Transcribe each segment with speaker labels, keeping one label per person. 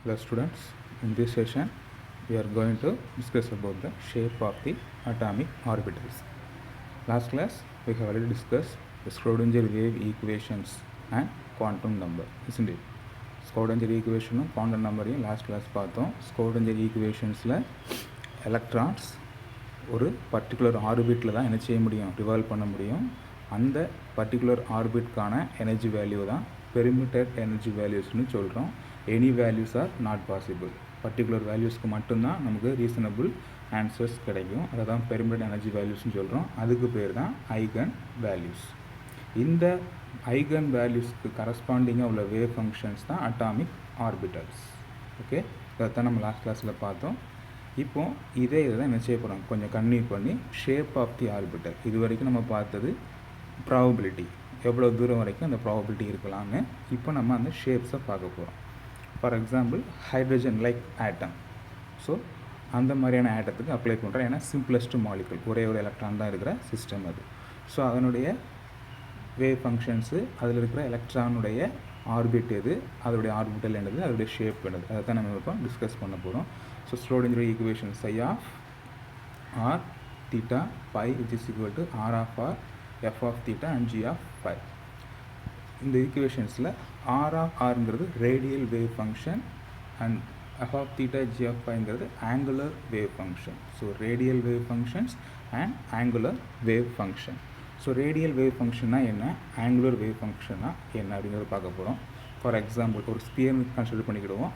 Speaker 1: Hello students, in this session we are going to discuss about the shape of the atomic orbitals. Last class we have already discussed the Schrodinger wave equations and quantum number, isn't it? Schrodinger equation and quantum number last class பார்த்தோம். Schrodinger equationsல electrons ஒரு particular ஆர்பிட்டில் தான் என்ன செய்ய முடியும், revolve பண்ண முடியும். அந்த பர்டிகுலர் ஆர்பிட்கான எனர்ஜி வேல்யூ தான் பெரிமீட்டர் எனர்ஜி வேல்யூஸ்னு சொல்கிறோம். Any values are not possible. Particular வேல்யூஸ்க்கு மட்டும்தான் நமக்கு ரீசனபிள் ஆன்சர்ஸ் கிடைக்கும். அதை தான் பெரிமீட்டர் எனர்ஜி வேல்யூஸ்னு சொல்கிறோம். அதுக்கு பேர் தான் ஐகன் வேல்யூஸ். இந்த ஐகன் வேல்யூஸ்க்கு கரஸ்பாண்டிங்காக உள்ள வேவ் ஃபங்க்ஷன்ஸ் தான் அட்டாமிக் ஆர்பிட்டல்ஸ். ஓகே, அதைத்தான் நம்ம லாஸ்ட் கிளாஸில் பார்த்தோம். இப்போது இதை தான் என்ன செய்ய போகிறோம், கொஞ்சம் கன்டினியூ பண்ணி ஷேப் ஆஃப் தி ஆர்பிட்டல். இது வரைக்கும் நம்ம பார்த்தது ப்ராபபிலிட்டி, எவ்வளோ தூரம் வரைக்கும் அந்த ப்ராபபிலிட்டி இருக்கலாம்னு. இப்போ நம்ம அந்த ஷேப்ஸை பார்க்க போகிறோம். For example hydrogen like atom. So அந்த மாதிரியான ஆட்டத்துக்கு அப்ளை பண்ணுறோம். ஏன்னா சிம்பிளஸ்ட் மாலிகுல், ஒரே ஒரு எலக்ட்ரான் தான் இருக்கிற சிஸ்டம் அது. ஸோ அதனுடைய வேவ் ஃபங்க்ஷன்ஸு, அதில் இருக்கிற எலக்ட்ரானுடைய ஆர்பிட் எது, அதோடைய ஆர்பிட்டல் என்னது, அதோடைய ஷேப் என்னது, அதை தான் நம்ம இப்போ டிஸ்கஸ் பண்ண போகிறோம். So Schrodinger equation psi of r theta pi which is equal to r of r, f of theta and g of phi. இந்த ஈக்குவேஷன்ஸில் r of rங்கிறது radial wave function and f of theta g of phiங்கிறது angular wave function. So radial wave functions and angular wave function. So radial wave ஃபங்க்ஷன்னா என்ன, angular wave ஃபங்க்ஷன்னா என்ன அப்படிங்கிறத பார்க்க போகிறோம். ஃபார் எக்ஸாம்பிள் ஒரு ஸ்பியர் கன்சிடர் பண்ணிக்கிடுவோம்.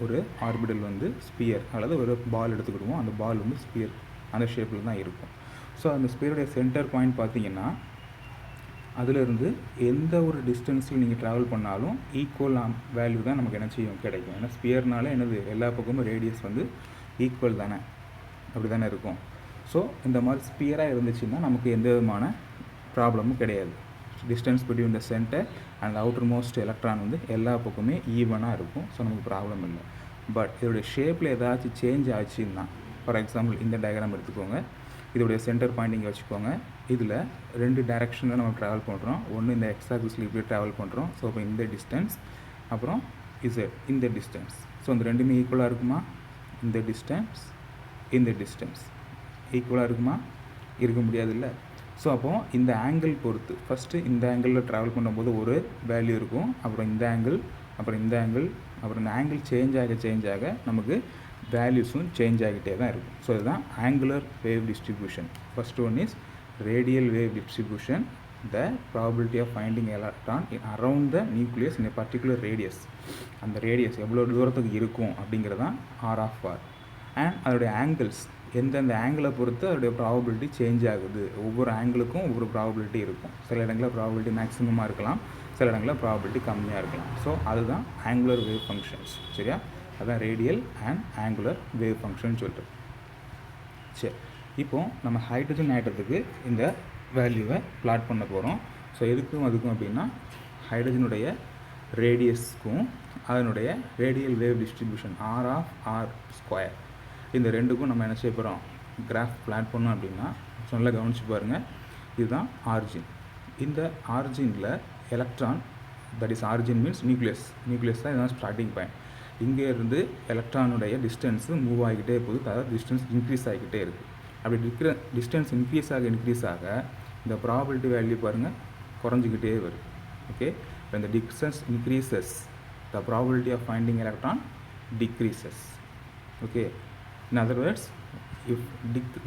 Speaker 1: ஒரு ஆர்பிட்டல் வந்து ஸ்பியர் அல்லது ஒரு பால் எடுத்துக்கிடுவோம். அந்த பால் வந்து ஸ்பியர் அந்த ஷேப்பில் தான் இருக்கும். ஸோ அந்த ஸ்பியருடைய சென்டர் பாயிண்ட் பார்த்தீங்கன்னா அதிலிருந்து எந்த ஒரு டிஸ்டன்ஸில் நீங்கள் ட்ராவல் பண்ணாலும் ஈக்குவல் வேல்யூ தான் நமக்கு என்ன செய்யும், கிடைக்கும். ஏன்னா ஸ்பியர்னால என்னது, எல்லா பக்கமும் ரேடியஸ் வந்து ஈக்குவல் தானே, அப்படி தானே இருக்கும். ஸோ இந்த மாதிரி ஸ்பியராக இருந்துச்சுன்னா நமக்கு எந்த விதமான ப்ராப்ளமும் கிடையாது. Distance between the centre and outer most electron வந்து எல்லா பக்கமே ஈவனாக இருக்கும். ஸோ நமக்கு ப்ராப்ளம் இல்லை. பட் இதோடைய ஷேப்பில் ஏதாச்சும் சேஞ்ச் ஆச்சுன்னா, ஃபார் எக்ஸாம்பிள் இந்த டயக்ராம் எடுத்துக்கோங்க. இதோடைய சென்டர் பாயிண்ட் இங்கே வச்சுக்கோங்க. இதில் ரெண்டு டைரெக்ஷனில் நம்ம ட்ராவல் பண்ணுறோம். ஒன்று இந்த எக்ஸ் ஆக்சிஸில் இப்படி ட்ராவல் பண்ணுறோம். ஸோ இப்போ இந்த டிஸ்டன்ஸ், அப்புறம் இசட் இந்த டிஸ்டன்ஸ். ஸோ இந்த ரெண்டுமே ஈக்குவலாக இருக்குமா, இந்த டிஸ்டன்ஸ் இந்த டிஸ்டன்ஸ் ஈக்குவலாக இருக்குமா, இருக்க முடியாது இல்லை. ஸோ அப்போது இந்த ஆங்கிள் பொறுத்து ஃபஸ்ட்டு இந்த ஆங்கிளில் ட்ராவல் பண்ணும்போது ஒரு வேல்யூ இருக்கும், அப்புறம் இந்த ஆங்கிள், அப்புறம் இந்த ஆங்கிள், அப்புறம் இந்த ஆங்கிள் சேஞ்ச் ஆக நமக்கு வேல்யூஸும் சேஞ்ச் ஆகிட்டே தான் இருக்கும். ஸோ இதுதான் angular wave distribution. First one is radial wave distribution, the probability of finding electron around the nucleus in a particular radius. அந்த ரேடியஸ் எவ்வளோ தூரத்துக்கு இருக்கும் அப்படிங்கிறது தான் ஆர் ஆஃப் ஆர். அண்ட் அதோடைய ஆங்கிள்ஸ், எந்தெந்த ஆங்கிளை பொறுத்து அதோடைய ப்ராபபிலிட்டி சேஞ்ச் ஆகுது. ஒவ்வொரு ஆங்கிளுக்கும் ஒவ்வொரு ப்ராபபிலிட்டி இருக்கும். சில இடங்களில் ப்ராபபிலிட்டி மேக்ஸிமமாக இருக்கலாம், சில இடங்களில் ப்ராபபிலிட்டி கம்மியாக இருக்கலாம். ஸோ அதுதான் ஆங்குலர் வேவ் ஃபங்க்ஷன்ஸ். சரியா, அதுதான் radial and angular wave function சொல்லிட்டு. சரி, இப்போது நம்ம ஹைட்ரஜன் ஆட்டத்துக்கு இந்த வேல்யூவை பிளாட் பண்ண போகிறோம். ஸோ எதுக்கும் அதுக்கும் அப்படின்னா ஹைட்ரஜனுடைய ரேடியஸ்க்கும் அதனுடைய radial wave distribution R of R square, இந்த ரெண்டுக்கும் நம்ம என்ன செய்ய போகிறோம், கிராஃப் பிளாட் பண்ணோம் அப்படின்னா நல்லா கவனிச்சு பாருங்கள். இதுதான் ஆரிஜின். இந்த ஆரிஜினில் electron, that is origin means nucleus தான் இதுதான் ஸ்டார்டிங் பாயிண்ட். இங்கே இருந்து எலக்ட்ரானுடைய டிஸ்டன்ஸு மூவ் ஆகிக்கிட்டே போகுது, அதாவது டிஸ்டன்ஸ் இன்க்ரீஸ் ஆகிக்கிட்டே இருக்குது. அப்படி இருக்கிற டிஸ்டன்ஸ் இன்க்ரீஸ் ஆக இந்த ப்ராபபிலிட்டி வேல்யூ பாருங்கள் குறைஞ்சிக்கிட்டே வருது. Okay, when the distance increases the probability of finding electron decreases. Okay, in other words, if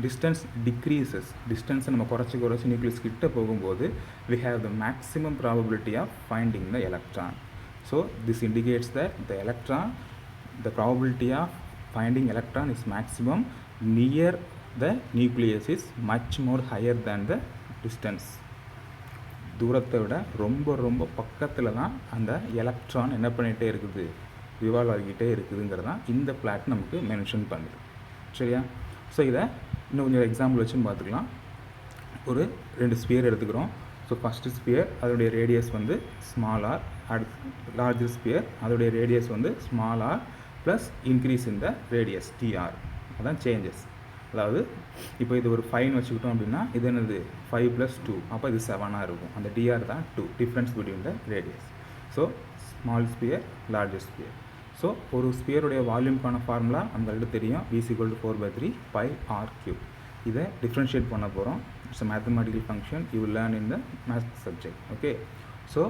Speaker 1: distance decreases, distance நம்ம குறைச்சி நியூக்ளியஸ் கிட்ட போகும்போது we have the maximum probability of finding the electron. So this indicates that the probability of finding electron is maximum near the nucleus is much more higher than the distance. தூரத்தை விட ரொம்ப ரொம்ப பக்கத்தில் தான் அந்த electron என்ன பண்ணிகிட்டே இருக்குது, ரிவால்வ் ஆகிக்கிட்டே இருக்குதுங்கிறது தான் இந்த பிளாட் நமக்கு மென்ஷன் பண்ணுது. சரியா, ஸோ இதை இன்னும் கொஞ்சம் எக்ஸாம்பிள் வச்சுன்னு பார்த்துக்கலாம். ஒரு ரெண்டு ஸ்பியர் எடுத்துக்கிறோம். ஸோ ஃபஸ்ட்டு ஸ்பியர் அதோடைய ரேடியஸ் வந்து ஸ்மால் ஆர், அடுத்து லார்ஜர் ஸ்பியர் அதோடைய ரேடியஸ் வந்து ஸ்மால் ஆர் ப்ளஸ் இன்க்ரீஸ் இந்த ரேடியஸ் டிஆர், அதான் சேஞ்சஸ். அதாவது இப்போ இது ஒரு 5 வச்சுக்கிட்டோம் அப்படின்னா இது என்னது 5 + 2, அப்போ இது 7ஆக இருக்கும். அந்த டிஆர் தான் 2, difference between the radius. So small sphere larger sphere. So ஒரு ஸ்பியருடைய வால்யூம்க்கான ஃபார்முலா நம்மளுக்கு தெரியும், v = 4/3 pi r3. இதை டிஃப்ரென்ஷியேட் பண்ண போகிறோம். It's a mathematical function you will learn in the math subject. Okay, so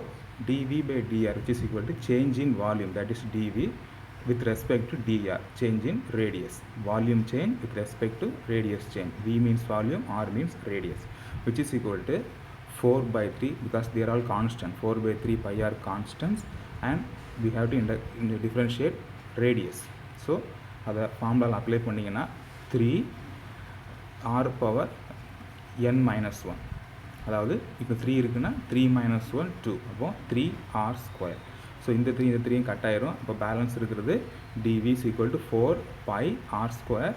Speaker 1: dv/dr which is equal to change in volume, that is dv with respect to dr, change in radius, volume change with respect to radius change. V means volume, r means radius, which is equal to 4/3 because they are all constant. 4/3 pi are constants and we have to differentiate radius. So அதை ஃபார்முலாவில் apply பண்ணிங்கன்னா 3r power n minus 1, அதாவது இப்போ 3 இருக்குன்னா 3 minus 1 2, அப்போ 3r². So இந்த 3யும் cut ஆயிரும். அப்போ பேலன்ஸ் இருக்கிறது dv = 4 pi r².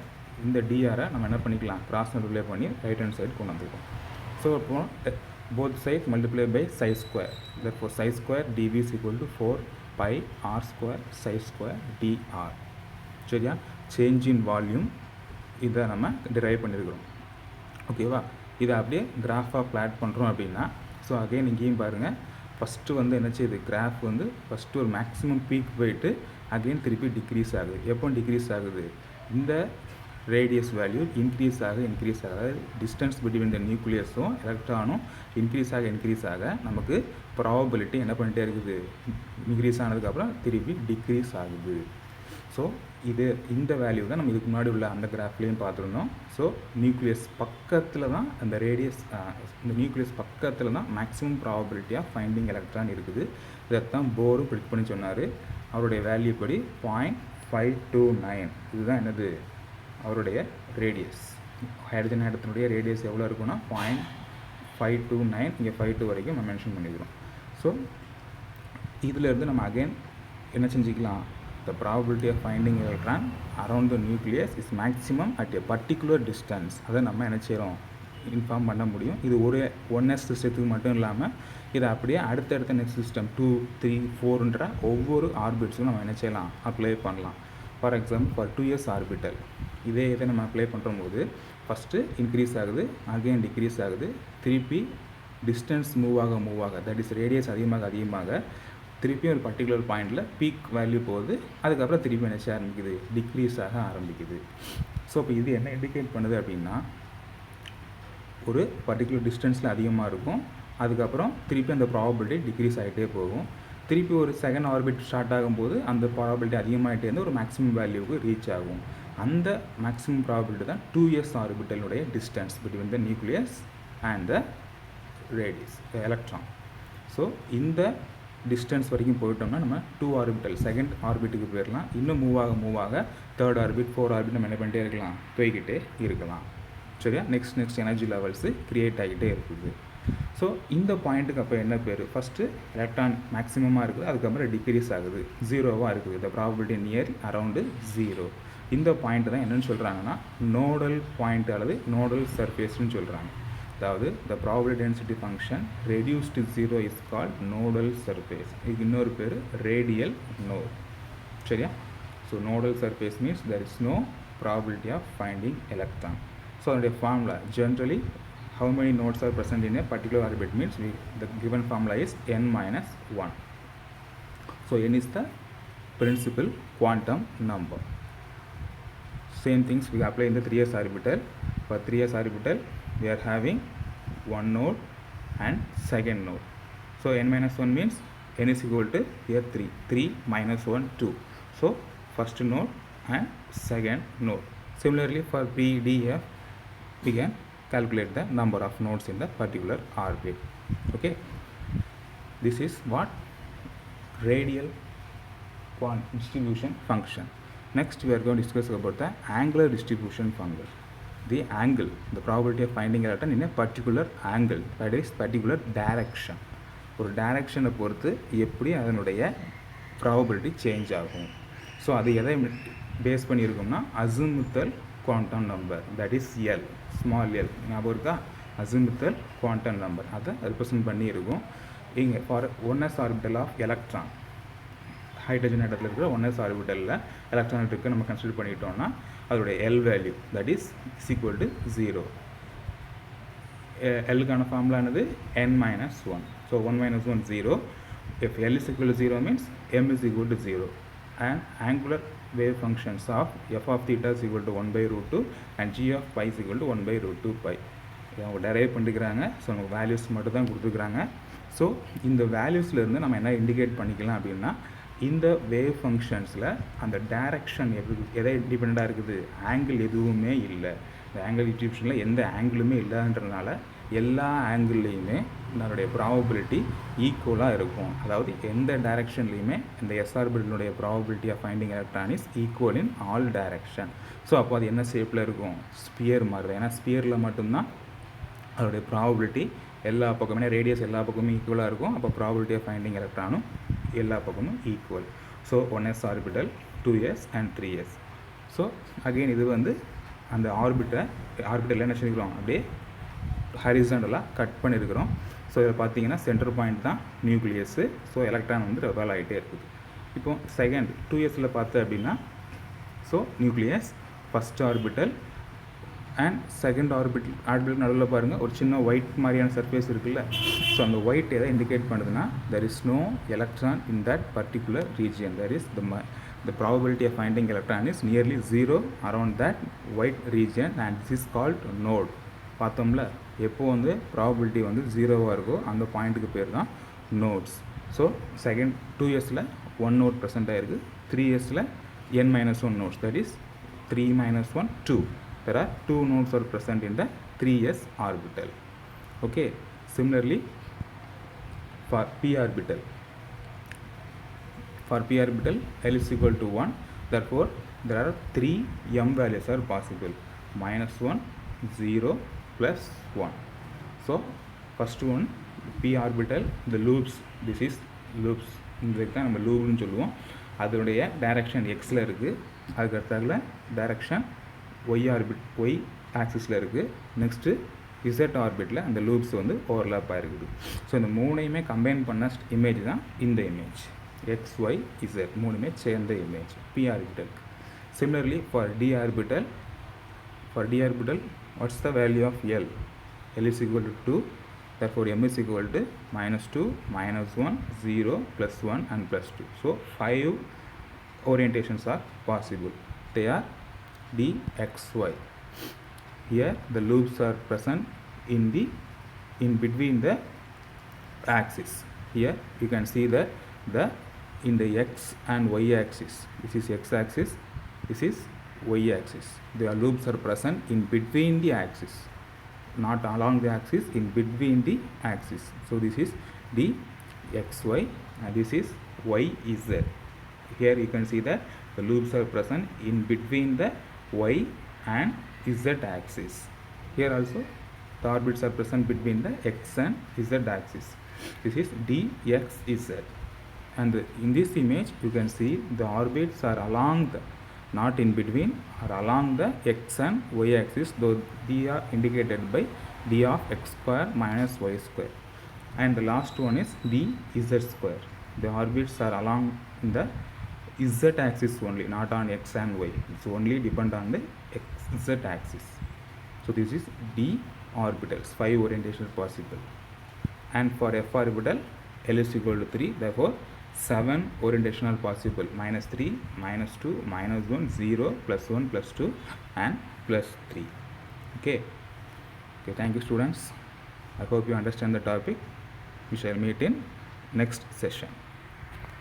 Speaker 1: இந்த dr நம்ம என்ன பண்ணிக்கலாம், கிராஸ் மல்டிப்ளை பண்ணி ரைட் ஹேண்ட் சைடு கொண்டு வந்துருக்கோம். ஸோ அப்போ both sides multiply by psi square, therefore psi square dv = 4 pi r² psi square dr. சரியா, சேஞ்ச் இன் வால்யூம் இதை நம்ம டிரைவ் பண்ணியிருக்கிறோம். ஓகேவா, இதை அப்படியே கிராஃபாக பிளாட் பண்ணுறோம் அப்படின்னா, ஸோ அகைன் இங்கேயும் பாருங்கள், ஃபஸ்ட்டு வந்து என்ன செய்யுது, கிராஃப் வந்து ஃபஸ்ட்டு ஒரு மேக்ஸிமம் பீக் போயிட்டு அகைன் திருப்பி டிக்ரீஸ் ஆகுது. எப்போ டிக்ரீஸ் ஆகுது, இந்த ரேடியஸ் வேல்யூ இன்க்ரீஸ் ஆக அதாவது டிஸ்டன்ஸ் பிட்வீன் த நியூக்ளியஸும் எலக்ட்ரானும் இன்க்ரீஸ் ஆக நமக்கு ப்ராபபிலிட்டி என்ன பண்ணிகிட்டே இருக்குது, இன்க்ரீஸ் ஆனதுக்கப்புறம் திருப்பி டிக்ரீஸ் ஆகுது. ஸோ இந்த வேல்யூ தான் நம்ம இதுக்கு முன்னாடி உள்ள அந்த கிராஃப்லேயும் பார்த்துருந்தோம். ஸோ நியூக்ளியஸ் பக்கத்தில் தான் அந்த ரேடியஸ், இந்த நியூக்ளியஸ் பக்கத்தில் தான் maximum probability of finding electron இருக்குது. இதைத்தான் போரும் ப்ரிடிக்ட் பண்ணி சொன்னார். அவருடைய வேல்யூ படி 0.529, இதுதான் என்னது அவருடைய ரேடியஸ். ஹைட்ரஜன் ஆட்டத்தினுடைய ரேடியஸ் எவ்வளோ இருக்குன்னா 0.529, இங்கே 52 வரைக்கும் நம்ம மென்ஷன் பண்ணிக்கிறோம். ஸோ இதிலேருந்து நம்ம அகைன் என்ன செஞ்சுக்கலாம், the probability of finding electron around the nucleus is maximum at a particular distance. அதை நம்ம என்ன செய்கிறோம், இன்ஃபார்ம் பண்ண முடியும். இது ஒரு 1s சிஸ்டத்துக்கு மட்டும் இல்லாமல் இதை அப்படியே அடுத்தடுத்த நெக்ஸ்ட் சிஸ்டம் 2, 3, 4ன்ற ஒவ்வொரு ஆர்பிட்ஸும் நம்ம என்ன செய்யலாம், அப்ளை பண்ணலாம். For example for 2s orbital இதை நம்ம அப்ளை பண்ணுற போது ஃபஸ்ட்டு இன்க்ரீஸ் ஆகுது, அகைன் டிக்ரீஸ் ஆகுது, திருப்பி டிஸ்டன்ஸ் மூவ் ஆக தட் இஸ் ரேடியஸ் அதிகமாக திருப்பி ஒரு பர்டிகுலர் பாயிண்டில் பீக் வேல்யூ போகுது, அதுக்கப்புறம் திருப்பி என்ன செய்ய ஆரம்பிக்குது, டிக்ரீஸ் ஆக ஆரம்பிக்குது. ஸோ இப்போ இது என்ன இண்டிகேட் பண்ணுது அப்படின்னா, ஒரு பர்டிகுலர் டிஸ்டன்ஸில் அதிகமாக இருக்கும், அதுக்கப்புறம் திருப்பி அந்த ப்ராபபிலிட்டி டிக்ரீஸ் ஆகிட்டே போகும். திருப்பி ஒரு செகண்ட் ஆர்பிட் ஸ்டார்ட் ஆகும்போது அந்த ப்ராபபிலிட்டி அதிகமாகிட்டே இருந்து ஒரு மேக்ஸிமம் வேல்யூவுக்கு ரீச் ஆகும். அந்த மேக்ஸிமம் ப்ராபபிலிட்டி தான் 2s ஆர்பிட்டலுடைய distance between the nucleus and the radius electron. So இந்த டிஸ்டன்ஸ் வரைக்கும் போயிட்டோம்னா நம்ம 2 ஆர்பிட்டல் செகண்ட் ஆர்பிட்டுக்கு போயிடலாம். இன்னும் மூவ் ஆக தேர்ட் ஆர்பிட் 4 ஆர்பிட் நம்ம என்ன பண்ணிட்டே இருக்கலாம், போய்கிட்டே இருக்கலாம். சரியா, நெக்ஸ்ட் எனர்ஜி லெவல்ஸு க்ரியேட் ஆகிட்டே இருக்குது. ஸோ இந்த பாயிண்ட்டுக்கு அப்போ என்ன பேர், ஃபஸ்ட்டு எலக்ட்ரான் மேக்ஸிமமாக இருக்குது, அதுக்கப்புறம் டிக்ரீஸ் ஆகுது, 0வாக இருக்குது, த ப்ராபபிலிட்டி நியர் அரவுண்டு 0. இந்த பாயிண்ட் தான் என்னென்னு சொல்கிறாங்கன்னா நோடல் பாயிண்ட் அல்லது நோடல் சர்ஃபேஸ்ன்னு சொல்கிறாங்க. அதாவது the probability density function reduced to 0 is called nodal surface. இதுக்கு இன்னொரு பேர் radial node. சரியா, so nodal surface means there is no probability of finding electron. So அதனுடைய formula generally how many nodes are present in a particular orbit means the given formula is n minus 1. So n is the principal quantum number. Same things we apply in the 3s orbital. For 3s orbital we are having one node and second node. So n minus 1 means n is equal to here 3 minus 1 2. So first node and second node. Similarly for p d f we can calculate the number of nodes in the particular orbit. Okay, this is what radial distribution function. Next we are going to discuss about the angular distribution function. The angle, the probability of finding electron in a particular angle, that is particular direction. ஒரு டைரக்ஷனை பொறுத்து எப்படி அதனுடைய probability change ஆகும். So அது எதை base பண்ணியிருக்கோம்னா azimuthal quantum number, that is L, small L ஞாபகம் இருக்கா, அசிமுத்தல் குவாண்டம் நம்பர் அதை ரெப்ரசன்ட் பண்ணியிருக்கும். இங்கே for 1s orbital of electron, hydrogen ஆட்டத்தில் இருக்கிற 1s ஆர்பிட்டலில் எலக்ட்ரான் இருக்குது நம்ம கன்சிடர் பண்ணிட்டோம்னா அதோடைய L value that is equal to 0. எல்லுக்கான ஃபார்முலானது n minus 1. So 1 minus 1 0. If L is equal to 0 means M is equal to 0. and angular wave functions of f of theta is equal to 1 by root 2 and g of pi is equal to 1 by root 2 pi. அவங்க derive பண்ணிக்கிறாங்க. So நமக்கு values மட்டும் தான் கொடுத்துருக்குறாங்க. So இந்த வேல்யூஸ்லேருந்து நம்ம என்ன indicate பண்ணிக்கலாம் அப்படின்னா, இந்த வேவ் ஃபங்க்ஷன்ஸில் அந்த டைரக்ஷன் எதை இண்டிபெண்ட்டாக இருக்குது, ஆங்கிள் எதுவுமே இல்லை. இந்த ஆங்கிள் டிஸ்ட்ரிபியூஷனில் எந்த ஆங்கிளுமே இல்லைன்றதுனால எல்லா ஆங்கிள்லேயுமே அதனுடைய ப்ராபபிலிட்டி ஈக்குவலாக இருக்கும். அதாவது எந்த டைரக்ஷன்லேயுமே இந்த எஸ் ஆர்பிட்டலுடைய probability of finding electron is equal in all direction. So அப்போ அது என்ன ஷேப்பில் இருக்கும், ஸ்பியர் மாதிரி தான். ஏன்னா ஸ்பியரில் மட்டும்தான் அதோடைய ப்ராபபிலிட்டி எல்லா பக்கமே, ரேடியஸ் எல்லா பக்கமும் ஈக்குவலாக இருக்கும். அப்போ ப்ராபபிலிட்டி ஆஃப் ஃபைண்டிங் எலக்ட்ரானும் எல்லா பக்கமும் equal. So 1s orbital, 2s and 3s. So again இது வந்து அந்த ஆர்பிட்டல் என்ன செஞ்சுக்கிறோம், அப்படியே ஹரிசாண்டலாக கட் பண்ணியிருக்கிறோம். ஸோ இதில் பார்த்தீங்கன்னா சென்டர் பாயிண்ட் தான் நியூக்ளியஸு. ஸோ எலக்ட்ரான் வந்து ரெவல் ஆகிட்டே இருக்குது. இப்போ செகண்ட் 2sல பார்த்தேன் அப்படின்னா, so nucleus, first orbital and second orbital நடுவில் பாருங்கள் ஒரு சின்ன ஒயிட் மாதிரியான சர்ஃபேஸ் இருக்குல்ல. ஸோ அந்த ஒயிட் எதை இண்டிகேட் பண்ணுதுன்னா, there is no electron in that particular region. There is the probability of finding electron is nearly 0 around that white region and this is called node. பார்த்தோம்ல, எப்போ வந்து probability வந்து 0வாக இருக்கோ அந்த பாயிண்ட்டுக்கு பேர் தான் நோட்ஸ். ஸோ செகண்ட் 2sல 1 நோட் ப்ரெசென்ட் ஆகிருக்கு, 3sல n-1 nodes, that is 3 minus 1 2. There are 2 nodes are present in the 3s orbital. Okay, similarly for p orbital, L is equal to 1, therefore there are 3 m values are possible, -1, 0, plus 1. So first one, p orbital, the loops, this is loops, இதுக்கு தான் நம்ம லூப்னு சொல்லுவோம். அதனுடைய direction எக்ஸில் இருக்குது, அதுக்கு அடுத்தால direction y ஆக்சிஸில் இருக்குது. நெக்ஸ்ட்டு z ஆர்பிட்டில் அந்த லூப்ஸ் வந்து ஓவர்லாப் ஆகிருக்குது. ஸோ இந்த மூணையுமே கம்பைன் பண்ண இமேஜ் தான் இந்த இமேஜ். x, y, z மூணுமே சேர்ந்த image p orbital. Similarly for d orbital, what's the value of L? L is equal to 2, therefore m is equal to -2, -1, 0, +1 and +2. So 5 orientations are possible. They are d, x, y. Here the loops are present in between the axis. Here you can see that in the x and y axis, this is x axis, this is y axis, the loops are present in between the axis, not along the axis, in between the axis. So this is d, x, y and this is y, z. Here you can see that the loops are present in between the y and z axis. Here also the orbits are present between the x and z axis. This is d, x, z. And in this image you can see the orbits are along the, not in between, or along the x and y axis, though they are indicated by d of x square minus y square. And the last one is d, z square. The orbits are along the z axis only, not on x and y. It's only depend on the z axis. So this is d orbitals, 5 orientations possible. And for f orbital, L is equal to 3, therefore 7 orientational possible, -3, -2, -1, 0, +1, +2 and +3. Okay, thank you students. I hope you understand the topic. We shall meet in next session.